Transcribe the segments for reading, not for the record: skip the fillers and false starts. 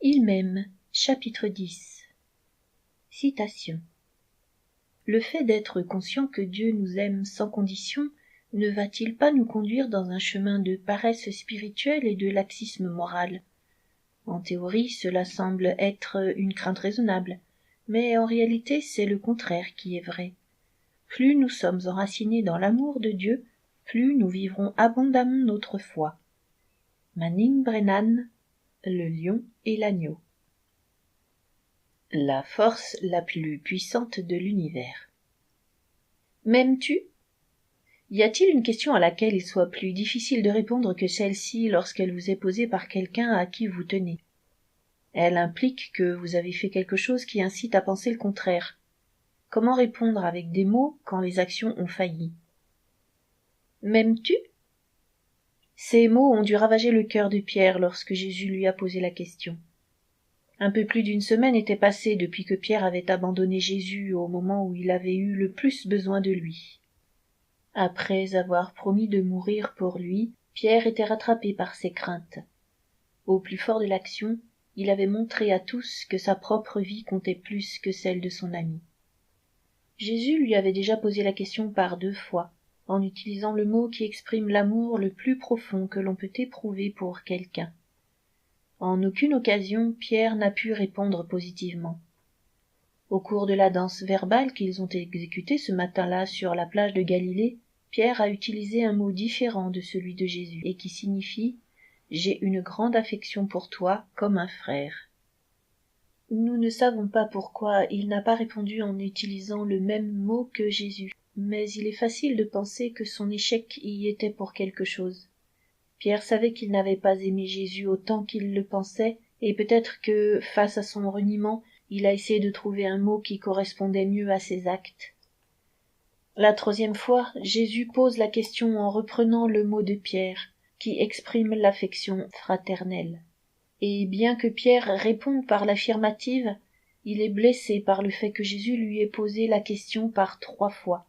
Il m'aime, chapitre 10. Citation. Le fait d'être conscient que Dieu nous aime sans condition ne va-t-il pas nous conduire dans un chemin de paresse spirituelle et de laxisme moral? En théorie, cela semble être une crainte raisonnable, mais en réalité c'est le contraire qui est vrai. Plus nous sommes enracinés dans l'amour de Dieu, plus nous vivrons abondamment notre foi. Manning Brennan, Le lion et l'agneau. La force la plus puissante de l'univers. M'aimes-tu? Y a-t-il une question à laquelle il soit plus difficile de répondre que celle-ci lorsqu'elle vous est posée par quelqu'un à qui vous tenez? Elle implique que vous avez fait quelque chose qui incite à penser le contraire. Comment répondre avec des mots quand les actions ont failli? M'aimes-tu? Ces mots ont dû ravager le cœur de Pierre lorsque Jésus lui a posé la question. Un peu plus d'une semaine était passée depuis que Pierre avait abandonné Jésus au moment où il avait eu le plus besoin de lui. Après avoir promis de mourir pour lui, Pierre était rattrapé par ses craintes. Au plus fort de l'action, il avait montré à tous que sa propre vie comptait plus que celle de son ami. Jésus lui avait déjà posé la question par 2 fois, en utilisant le mot qui exprime l'amour le plus profond que l'on peut éprouver pour quelqu'un. En aucune occasion, Pierre n'a pu répondre positivement. Au cours de la danse verbale qu'ils ont exécutée ce matin-là sur la plage de Galilée, Pierre a utilisé un mot différent de celui de Jésus et qui signifie « J'ai une grande affection pour toi comme un frère ». Nous ne savons pas pourquoi il n'a pas répondu en utilisant le même mot que Jésus, mais il est facile de penser que son échec y était pour quelque chose. Pierre savait qu'il n'avait pas aimé Jésus autant qu'il le pensait, et peut-être que, face à son reniement, il a essayé de trouver un mot qui correspondait mieux à ses actes. La 3e fois, Jésus pose la question en reprenant le mot de Pierre, qui exprime l'affection fraternelle. Et bien que Pierre réponde par l'affirmative, il est blessé par le fait que Jésus lui ait posé la question par 3 fois.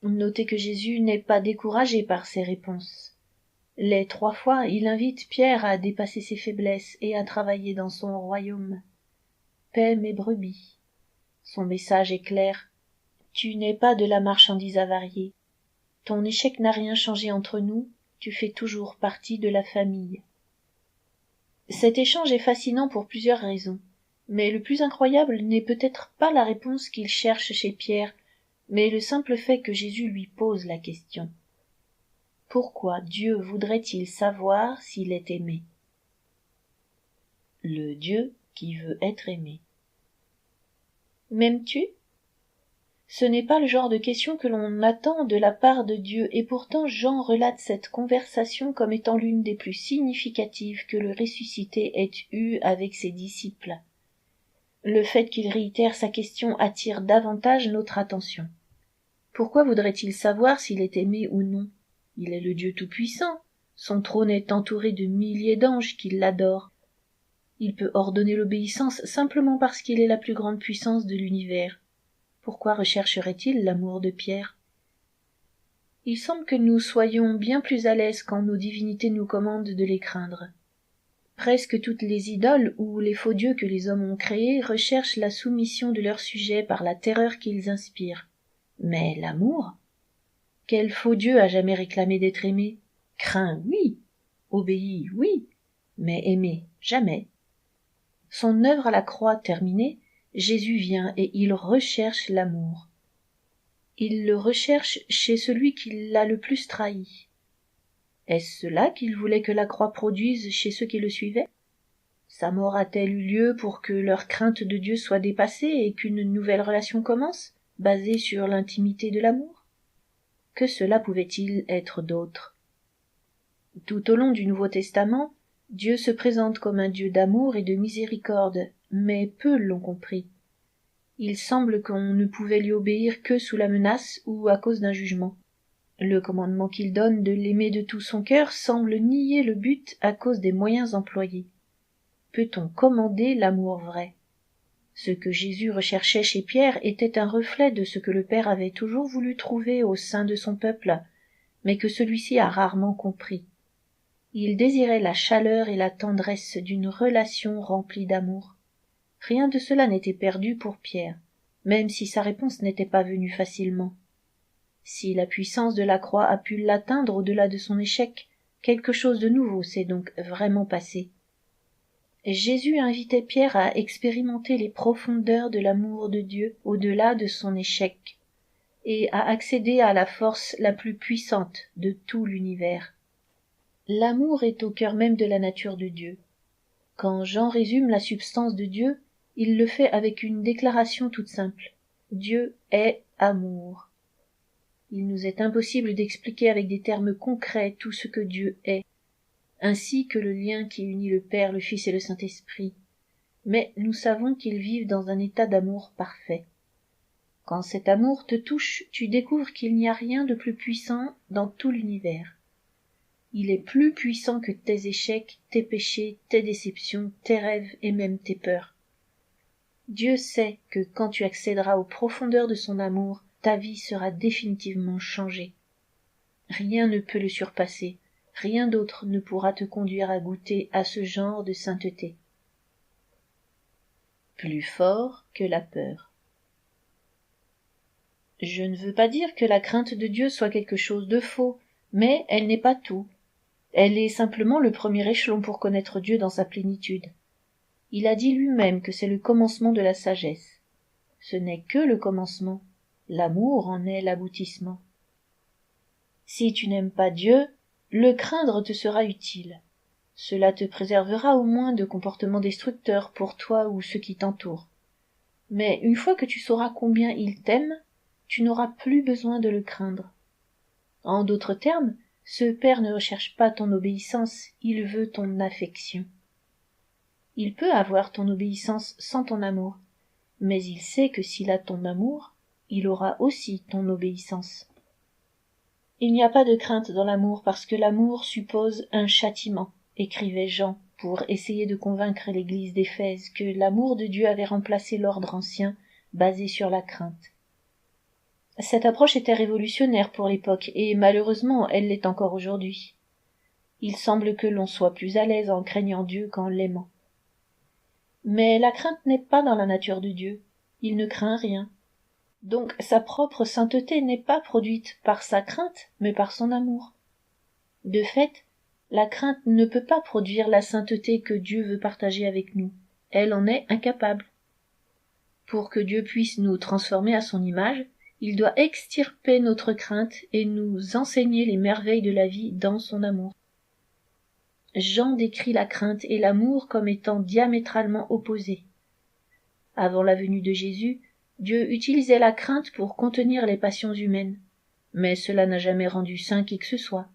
Notez que Jésus n'est pas découragé par ses réponses. Les 3 fois, il invite Pierre à dépasser ses faiblesses et à travailler dans son royaume. Paix mes brebis. Son message est clair. Tu n'es pas de la marchandise avariée. Ton échec n'a rien changé entre nous, tu fais toujours partie de la famille. Cet échange est fascinant pour plusieurs raisons, mais le plus incroyable n'est peut-être pas la réponse qu'il cherche chez Pierre, mais le simple fait que Jésus lui pose la question. Pourquoi Dieu voudrait-il savoir s'il est aimé? Le Dieu qui veut être aimé. M'aimes-tu? Ce n'est pas le genre de question que l'on attend de la part de Dieu, et pourtant Jean relate cette conversation comme étant l'une des plus significatives que le ressuscité ait eue avec ses disciples. Le fait qu'il réitère sa question attire davantage notre attention. Pourquoi voudrait-il savoir s'il est aimé ou non? Il est le Dieu tout-puissant. Son trône est entouré de milliers d'anges qui l'adorent. Il peut ordonner l'obéissance simplement parce qu'il est la plus grande puissance de l'univers. Pourquoi rechercherait-il l'amour de Pierre? Il semble que nous soyons bien plus à l'aise quand nos divinités nous commandent de les craindre. Presque toutes les idoles ou les faux dieux que les hommes ont créés recherchent la soumission de leurs sujets par la terreur qu'ils inspirent. Mais l'amour? Quel faux Dieu a jamais réclamé d'être aimé? Craint, oui. Obéi, oui. Mais aimé, jamais. Son œuvre à la croix terminée, Jésus vient et il recherche l'amour. Il le recherche chez celui qui l'a le plus trahi. Est-ce cela qu'il voulait que la croix produise chez ceux qui le suivaient? Sa mort a-t-elle eu lieu pour que leur crainte de Dieu soit dépassée et qu'une nouvelle relation commence, basée sur l'intimité de l'amour? Que cela pouvait-il être d'autre? Tout au long du Nouveau Testament, Dieu se présente comme un Dieu d'amour et de miséricorde, mais peu l'ont compris. Il semble qu'on ne pouvait lui obéir que sous la menace ou à cause d'un jugement. Le commandement qu'il donne de l'aimer de tout son cœur semble nier le but à cause des moyens employés. Peut-on commander l'amour vrai? Ce que Jésus recherchait chez Pierre était un reflet de ce que le Père avait toujours voulu trouver au sein de son peuple, mais que celui-ci a rarement compris. Il désirait la chaleur et la tendresse d'une relation remplie d'amour. Rien de cela n'était perdu pour Pierre, même si sa réponse n'était pas venue facilement. Si la puissance de la croix a pu l'atteindre au-delà de son échec, quelque chose de nouveau s'est donc vraiment passé. Jésus invitait Pierre à expérimenter les profondeurs de l'amour de Dieu au-delà de son échec, et à accéder à la force la plus puissante de tout l'univers. L'amour est au cœur même de la nature de Dieu. Quand Jean résume la substance de Dieu, il le fait avec une déclaration toute simple. Dieu est amour. Il nous est impossible d'expliquer avec des termes concrets tout ce que Dieu est, ainsi que le lien qui unit le Père, le Fils et le Saint-Esprit. Mais nous savons qu'ils vivent dans un état d'amour parfait. Quand cet amour te touche, tu découvres qu'il n'y a rien de plus puissant dans tout l'univers. Il est plus puissant que tes échecs, tes péchés, tes déceptions, tes rêves et même tes peurs. Dieu sait que quand tu accéderas aux profondeurs de son amour, ta vie sera définitivement changée. Rien ne peut le surpasser, rien d'autre ne pourra te conduire à goûter à ce genre de sainteté. Plus fort que la peur. Je ne veux pas dire que la crainte de Dieu soit quelque chose de faux, mais elle n'est pas tout. Elle est simplement le premier échelon pour connaître Dieu dans sa plénitude. Il a dit lui-même que c'est le commencement de la sagesse. Ce n'est que le commencement. L'amour en est l'aboutissement. Si tu n'aimes pas Dieu, le craindre te sera utile. Cela te préservera au moins de comportements destructeurs pour toi ou ceux qui t'entourent. Mais une fois que tu sauras combien il t'aime, tu n'auras plus besoin de le craindre. En d'autres termes, ce Père ne recherche pas ton obéissance, il veut ton affection. Il peut avoir ton obéissance sans ton amour, mais il sait que s'il a ton amour, il aura aussi ton obéissance. Il n'y a pas de crainte dans l'amour parce que l'amour suppose un châtiment, écrivait Jean, pour essayer de convaincre l'église d'Éphèse que l'amour de Dieu avait remplacé l'ordre ancien, basé sur la crainte. Cette approche était révolutionnaire pour l'époque, et malheureusement elle l'est encore aujourd'hui. Il semble que l'on soit plus à l'aise en craignant Dieu qu'en l'aimant. Mais la crainte n'est pas dans la nature de Dieu, il ne craint rien. Donc sa propre sainteté n'est pas produite par sa crainte, mais par son amour. De fait, la crainte ne peut pas produire la sainteté que Dieu veut partager avec nous, elle en est incapable. Pour que Dieu puisse nous transformer à son image, il doit extirper notre crainte et nous enseigner les merveilles de la vie dans son amour. Jean décrit la crainte et l'amour comme étant diamétralement opposés. Avant la venue de Jésus, Dieu utilisait la crainte pour contenir les passions humaines, mais cela n'a jamais rendu saint qui que ce soit.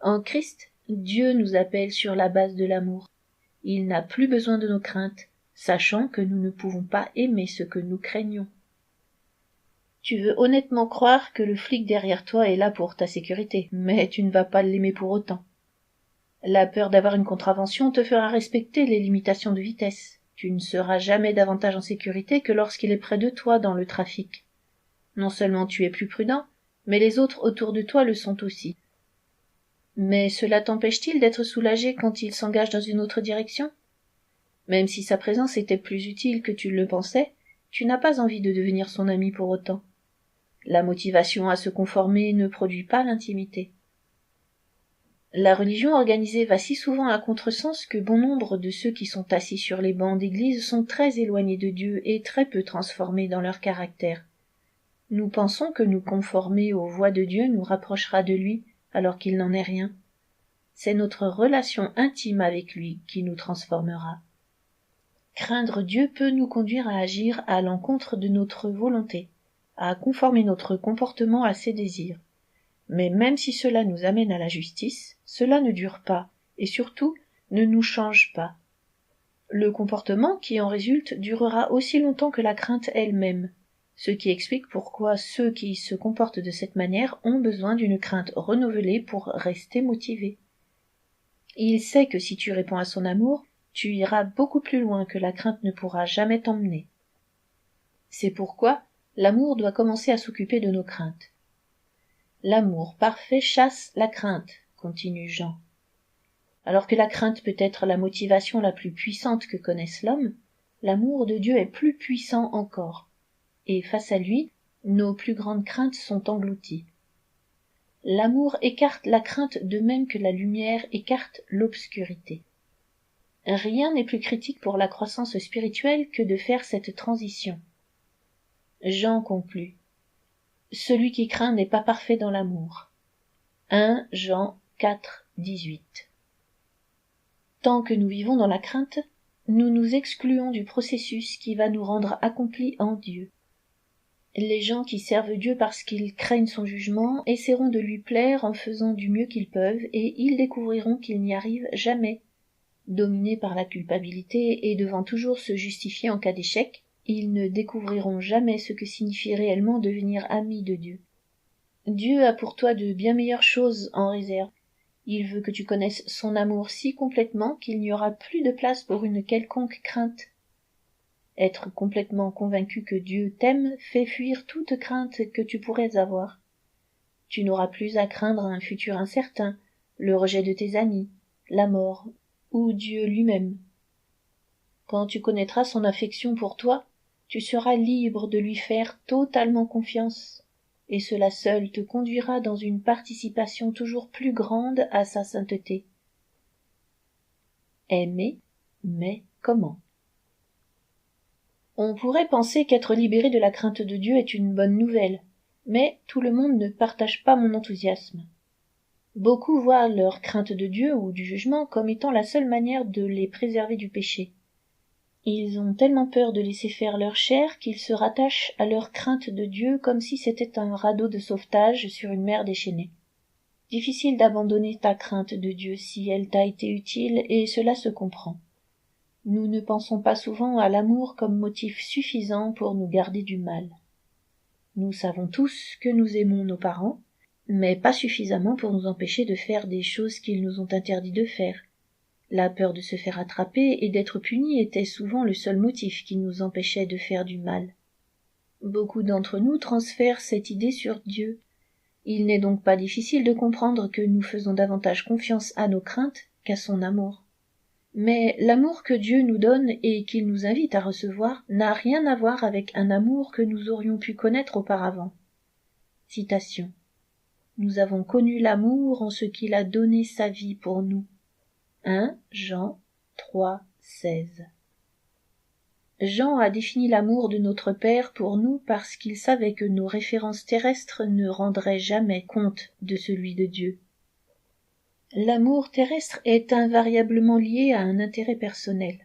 En Christ, Dieu nous appelle sur la base de l'amour. Il n'a plus besoin de nos craintes, sachant que nous ne pouvons pas aimer ce que nous craignons. Tu veux honnêtement croire que le flic derrière toi est là pour ta sécurité, mais tu ne vas pas l'aimer pour autant. La peur d'avoir une contravention te fera respecter les limitations de vitesse. Tu ne seras jamais davantage en sécurité que lorsqu'il est près de toi dans le trafic. Non seulement tu es plus prudent, mais les autres autour de toi le sont aussi. Mais cela t'empêche-t-il d'être soulagé quand il s'engage dans une autre direction? Même si sa présence était plus utile que tu le pensais, tu n'as pas envie de devenir son ami pour autant. La motivation à se conformer ne produit pas l'intimité. La religion organisée va si souvent à contresens que bon nombre de ceux qui sont assis sur les bancs d'église sont très éloignés de Dieu et très peu transformés dans leur caractère. Nous pensons que nous conformer aux voies de Dieu nous rapprochera de lui, alors qu'il n'en est rien. C'est notre relation intime avec lui qui nous transformera. Craindre Dieu peut nous conduire à agir à l'encontre de notre volonté, à conformer notre comportement à ses désirs. Mais même si cela nous amène à la justice, cela ne dure pas, et surtout ne nous change pas. Le comportement qui en résulte durera aussi longtemps que la crainte elle-même, ce qui explique pourquoi ceux qui se comportent de cette manière ont besoin d'une crainte renouvelée pour rester motivés. Il sait que si tu réponds à son amour, tu iras beaucoup plus loin que la crainte ne pourra jamais t'emmener. C'est pourquoi l'amour doit commencer à s'occuper de nos craintes. L'amour parfait chasse la crainte, continue Jean. Alors que la crainte peut être la motivation la plus puissante que connaisse l'homme, l'amour de Dieu est plus puissant encore, et face à lui, nos plus grandes craintes sont englouties. L'amour écarte la crainte de même que la lumière écarte l'obscurité. Rien n'est plus critique pour la croissance spirituelle que de faire cette transition. Jean conclut. Celui qui craint n'est pas parfait dans l'amour. 1 Jean 4, 18. Tant que nous vivons dans la crainte, nous nous excluons du processus qui va nous rendre accomplis en Dieu. Les gens qui servent Dieu parce qu'ils craignent son jugement essaieront de lui plaire en faisant du mieux qu'ils peuvent et ils découvriront qu'ils n'y arrivent jamais. Dominés par la culpabilité et devant toujours se justifier en cas d'échec, ils ne découvriront jamais ce que signifie réellement devenir amis de Dieu. Dieu a pour toi de bien meilleures choses en réserve. Il veut que tu connaisses son amour si complètement qu'il n'y aura plus de place pour une quelconque crainte. Être complètement convaincu que Dieu t'aime fait fuir toute crainte que tu pourrais avoir. Tu n'auras plus à craindre un futur incertain, le rejet de tes amis, la mort, ou Dieu lui-même. Quand tu connaîtras son affection pour toi, tu seras libre de lui faire totalement confiance, et cela seul te conduira dans une participation toujours plus grande à sa sainteté. Aimer, mais comment? On pourrait penser qu'être libéré de la crainte de Dieu est une bonne nouvelle, mais tout le monde ne partage pas mon enthousiasme. Beaucoup voient leur crainte de Dieu ou du jugement comme étant la seule manière de les préserver du péché. Ils ont tellement peur de laisser faire leur chair qu'ils se rattachent à leur crainte de Dieu comme si c'était un radeau de sauvetage sur une mer déchaînée. Difficile d'abandonner ta crainte de Dieu si elle t'a été utile, et cela se comprend. Nous ne pensons pas souvent à l'amour comme motif suffisant pour nous garder du mal. Nous savons tous que nous aimons nos parents, mais pas suffisamment pour nous empêcher de faire des choses qu'ils nous ont interdit de faire. La peur de se faire attraper et d'être puni était souvent le seul motif qui nous empêchait de faire du mal. Beaucoup d'entre nous transfèrent cette idée sur Dieu. Il n'est donc pas difficile de comprendre que nous faisons davantage confiance à nos craintes qu'à son amour. Mais l'amour que Dieu nous donne et qu'il nous invite à recevoir n'a rien à voir avec un amour que nous aurions pu connaître auparavant. Citation. Nous avons connu l'amour en ce qu'il a donné sa vie pour nous. 1 Jean 3, 16. Jean a défini l'amour de notre Père pour nous parce qu'il savait que nos références terrestres ne rendraient jamais compte de celui de Dieu. L'amour terrestre est invariablement lié à un intérêt personnel,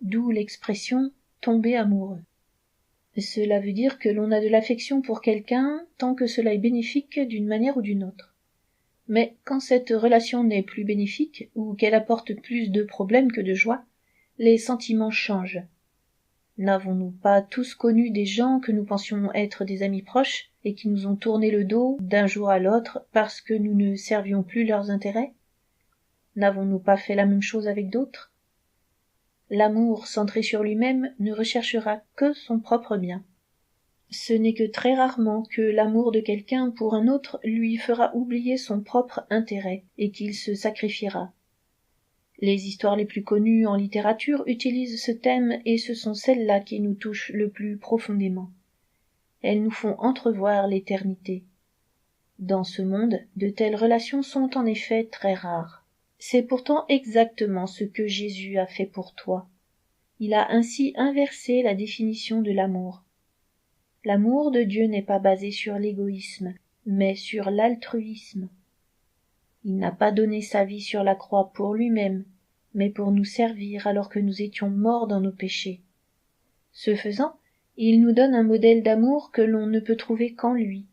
d'où l'expression « tomber amoureux ». Cela veut dire que l'on a de l'affection pour quelqu'un tant que cela est bénéfique d'une manière ou d'une autre. Mais quand cette relation n'est plus bénéfique ou qu'elle apporte plus de problèmes que de joie, les sentiments changent. N'avons-nous pas tous connu des gens que nous pensions être des amis proches et qui nous ont tourné le dos d'un jour à l'autre parce que nous ne servions plus leurs intérêts? N'avons-nous pas fait la même chose avec d'autres? L'amour centré sur lui-même ne recherchera que son propre bien. Ce n'est que très rarement que l'amour de quelqu'un pour un autre lui fera oublier son propre intérêt et qu'il se sacrifiera. Les histoires les plus connues en littérature utilisent ce thème et ce sont celles-là qui nous touchent le plus profondément. Elles nous font entrevoir l'éternité. Dans ce monde, de telles relations sont en effet très rares. C'est pourtant exactement ce que Jésus a fait pour toi. Il a ainsi inversé la définition de l'amour. L'amour de Dieu n'est pas basé sur l'égoïsme, mais sur l'altruisme. Il n'a pas donné sa vie sur la croix pour lui-même, mais pour nous servir alors que nous étions morts dans nos péchés. Ce faisant, il nous donne un modèle d'amour que l'on ne peut trouver qu'en lui.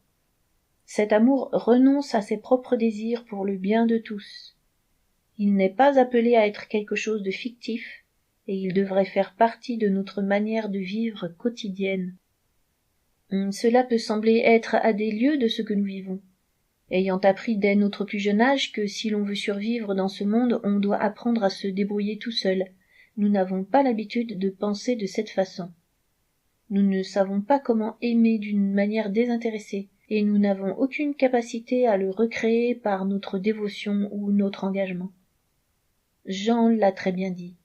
Cet amour renonce à ses propres désirs pour le bien de tous. Il n'est pas appelé à être quelque chose de fictif, et il devrait faire partie de notre manière de vivre quotidienne. Cela peut sembler être à des lieues de ce que nous vivons. Ayant appris dès notre plus jeune âge que si l'on veut survivre dans ce monde, on doit apprendre à se débrouiller tout seul, nous n'avons pas l'habitude de penser de cette façon. Nous ne savons pas comment aimer d'une manière désintéressée, et nous n'avons aucune capacité à le recréer par notre dévotion ou notre engagement. Jean l'a très bien dit.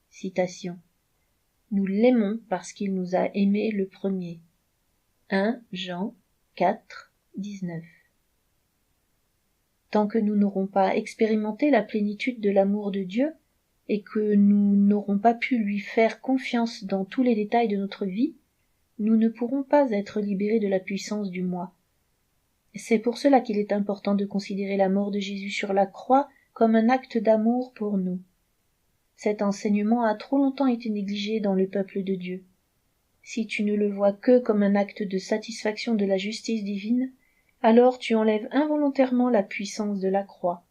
Citation. Nous l'aimons parce qu'il nous a aimés le premier. 1 Jean 4, 19. Tant que nous n'aurons pas expérimenté la plénitude de l'amour de Dieu, et que nous n'aurons pas pu lui faire confiance dans tous les détails de notre vie, nous ne pourrons pas être libérés de la puissance du moi. C'est pour cela qu'il est important de considérer la mort de Jésus sur la croix comme un acte d'amour pour nous. Cet enseignement a trop longtemps été négligé dans le peuple de Dieu. Si tu ne le vois que comme un acte de satisfaction de la justice divine, alors tu enlèves involontairement la puissance de la croix.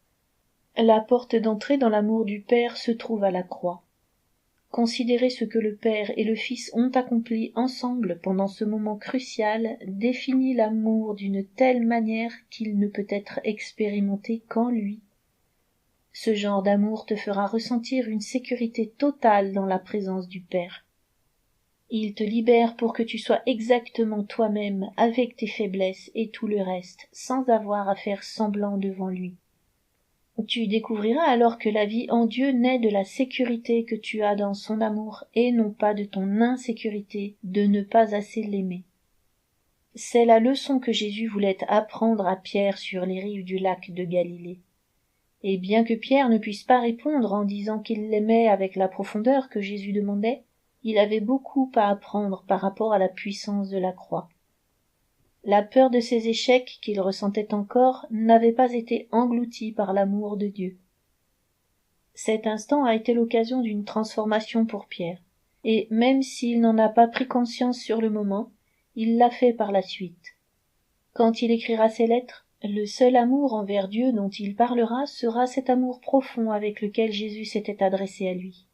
La porte d'entrée dans l'amour du Père se trouve à la croix. Considérer ce que le Père et le Fils ont accompli ensemble pendant ce moment crucial définit l'amour d'une telle manière qu'il ne peut être expérimenté qu'en lui. Ce genre d'amour te fera ressentir une sécurité totale dans la présence du Père. Il te libère pour que tu sois exactement toi-même avec tes faiblesses et tout le reste, sans avoir à faire semblant devant lui. Tu découvriras alors que la vie en Dieu naît de la sécurité que tu as dans son amour et non pas de ton insécurité de ne pas assez l'aimer. C'est la leçon que Jésus voulait apprendre à Pierre sur les rives du lac de Galilée. Et bien que Pierre ne puisse pas répondre en disant qu'il l'aimait avec la profondeur que Jésus demandait, il avait beaucoup à apprendre par rapport à la puissance de la croix. La peur de ses échecs qu'il ressentait encore n'avait pas été engloutie par l'amour de Dieu. Cet instant a été l'occasion d'une transformation pour Pierre, et même s'il n'en a pas pris conscience sur le moment, il l'a fait par la suite. Quand il écrira ses lettres, le seul amour envers Dieu dont il parlera sera cet amour profond avec lequel Jésus s'était adressé à lui.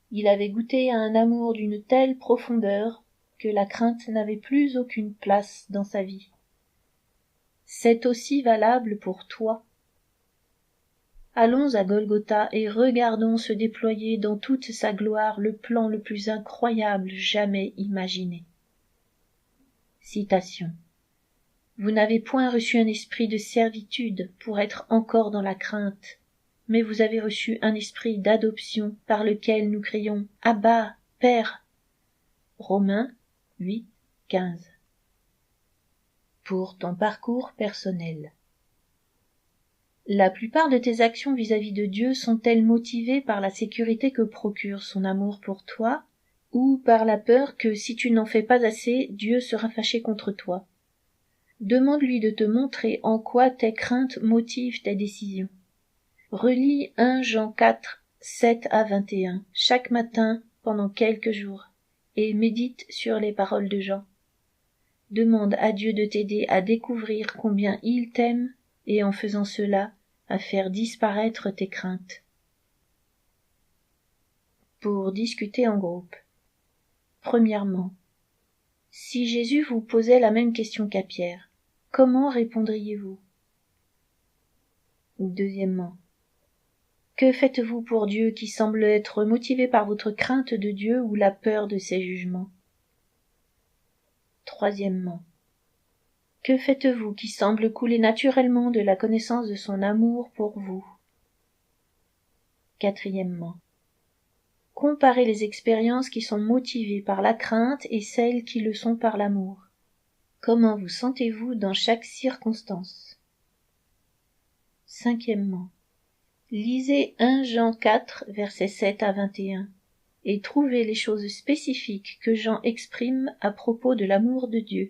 Il avait goûté à un amour d'une telle profondeur que la crainte n'avait plus aucune place dans sa vie. C'est aussi valable pour toi. Allons à Golgotha et regardons se déployer dans toute sa gloire le plan le plus incroyable jamais imaginé. Citation. Vous n'avez point reçu un esprit de servitude pour être encore dans la crainte, mais vous avez reçu un esprit d'adoption par lequel nous crions « Abba, Père !» Romains 8, 15. Pour ton parcours personnel. La plupart de tes actions vis-à-vis de Dieu sont-elles motivées par la sécurité que procure son amour pour toi, ou par la peur que si tu n'en fais pas assez, Dieu sera fâché contre toi? Demande-lui de te montrer en quoi tes craintes motivent tes décisions. Relis 1 Jean 4, 7 à 21, chaque matin pendant quelques jours, et médite sur les paroles de Jean. Demande à Dieu de t'aider à découvrir combien il t'aime, et en faisant cela, à faire disparaître tes craintes. Pour discuter en groupe. Premièrement, si Jésus vous posait la même question qu'à Pierre, comment répondriez-vous? Deuxièmement, que faites-vous pour Dieu qui semble être motivé par votre crainte de Dieu ou la peur de ses jugements? Troisièmement, que faites-vous qui semble couler naturellement de la connaissance de son amour pour vous? Quatrièmement, comparez les expériences qui sont motivées par la crainte et celles qui le sont par l'amour. Comment vous sentez-vous dans chaque circonstance? Cinquièmement, lisez 1 Jean 4, versets 7 à 21, et trouvez les choses spécifiques que Jean exprime à propos de l'amour de Dieu.